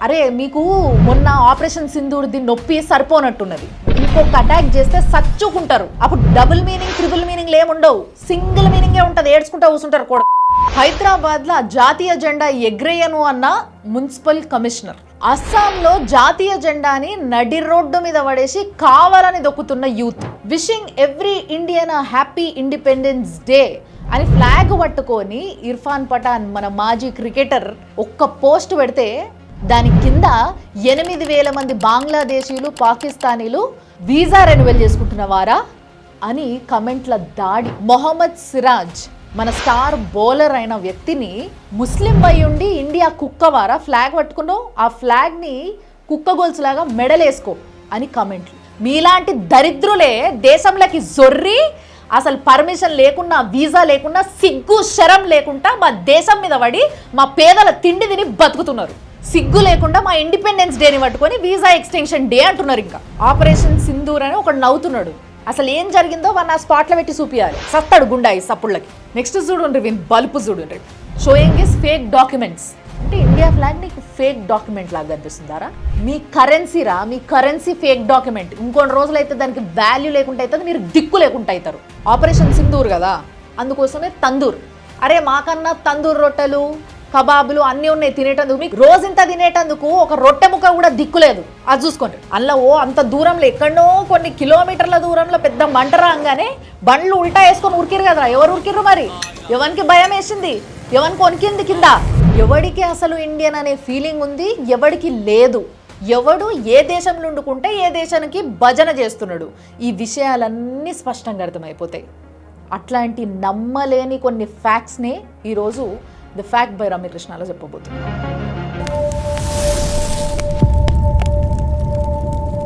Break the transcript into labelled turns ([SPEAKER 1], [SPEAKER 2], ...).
[SPEAKER 1] అరే మీకు మొన్న ఆపరేషన్ సింధూర్ది నొప్పి సరిపోనట్టున్నది, ఇంకొక అటాక్ చేస్తే సచ్చుకుంటారు. అప్పుడు డబుల్ మీనింగ్ ట్రిపుల్ మీనింగ్ ఏముండవు, సింగిల్ మీనింగే ఉంటుంది. ఏడ్చుకుంటా కూర్చుంటారు కూడా. హైదరాబాద్ లో జాతీయ జెండా ఎగ్రేయను అన్న మున్సిపల్ కమిషనర్, అస్సాంలో జాతీయ జెండాని నడి రోడ్డు మీద పడేసి కావాలని దొక్కుతున్న youth, wishing every Indian happy independence day అని ఫ్లాగ్ పట్టుకొని ఇర్ఫాన్ పఠాన్ మన మాజీ క్రికెటర్ ఒక్క పోస్ట్ పెడితే దాని కింద 8,000 మంది బంగ్లాదేశీయులు పాకిస్తానీలు వీసా రెన్యువల్ చేసుకుంటున్నవారా అని కమెంట్ల దాడి. మొహమ్మద్ సిరాజ్ మన స్టార్ బౌలర్ అయిన వ్యక్తిని ముస్లిం అయ్యుండి ఇండియా కుక్కవారా ఫ్లాగ్ పట్టుకున్నావు, ఆ ఫ్లాగ్ని కుక్క గొలుసులాగా మెడలేసుకో అని కమెంట్లు. మీలాంటి దరిద్రులే దేశంలోకి జొర్రి అసలు పర్మిషన్ లేకుండా వీసా లేకుండా సిగ్గు శరం లేకుండా మా దేశం మీద పడి మా పేదల తిండి తిని బతుకుతున్నారు. సిగ్గు లేకుండా మా ఇండిపెండెన్స్ డేని పట్టుకొని వీసా ఎక్స్టెన్షన్ డే అంటున్నారు. ఇంకా ఆపరేషన్ సింధూర్ అని ఒకడు నవ్వుతున్నాడు. అసలు ఏం జరిగిందో వాడిని ఆ స్పాట్లో పెట్టి చూపియాలి, సస్తాడు గుండాయి సప్పుళ్ళకి. నెక్స్ట్ చూడండి వీని బలుపు చూడండి. షోయింగ్ ఇస్ ఫేక్ డాక్యుమెంట్స్ అంటే ఇండియా ఫ్లాగ్ నీకు ఫేక్ డాక్యుమెంట్ లాగా కనిపిస్తుందారా? మీ కరెన్సీరా, మీ కరెన్సీ ఫేక్ డాక్యుమెంట్. ఇంకొన్ని రోజులైతే దానికి వాల్యూ లేకుండా అవుతుంది, మీరు దిక్కు లేకుండా అవుతారు. ఆపరేషన్ సింధూర్ కదా, అందుకోసమే తందూర్. అరే మాకన్నా తందూర్ రొట్టెలు కబాబులు అన్నీ ఉన్నాయి తినేటందుకు. మీకు రోజంతా తినేటందుకు ఒక రొట్టె ముక్క కూడా దిక్కులేదు. అది చూసుకోండి. అందులో అంత దూరంలో ఎక్కడో కొన్ని కిలోమీటర్ల దూరంలో పెద్ద మంట రాగానే బండ్లు ఉల్టా వేసుకొని ఉరికిరు కదా. ఎవరు ఉరికిర్రు మరి? ఎవరికి భయం వేసింది? ఎవరికి వణికింది కింద? ఎవడికి అసలు ఇండియన్ అనే ఫీలింగ్ ఉంది? ఎవడికి లేదు. ఎవడు ఏ దేశంలో ఉండుకుంటే ఏ దేశానికి భజన చేస్తున్నాడు, ఈ విషయాలన్నీ స్పష్టంగా అర్థమైపోతాయి. అట్లాంటి నమ్మలేని కొన్ని ఫ్యాక్ట్స్ని ఈరోజు ద ఫ్యాక్ట్ బై రమ్యకృష్ణలో చెప్పబోతున్నాను.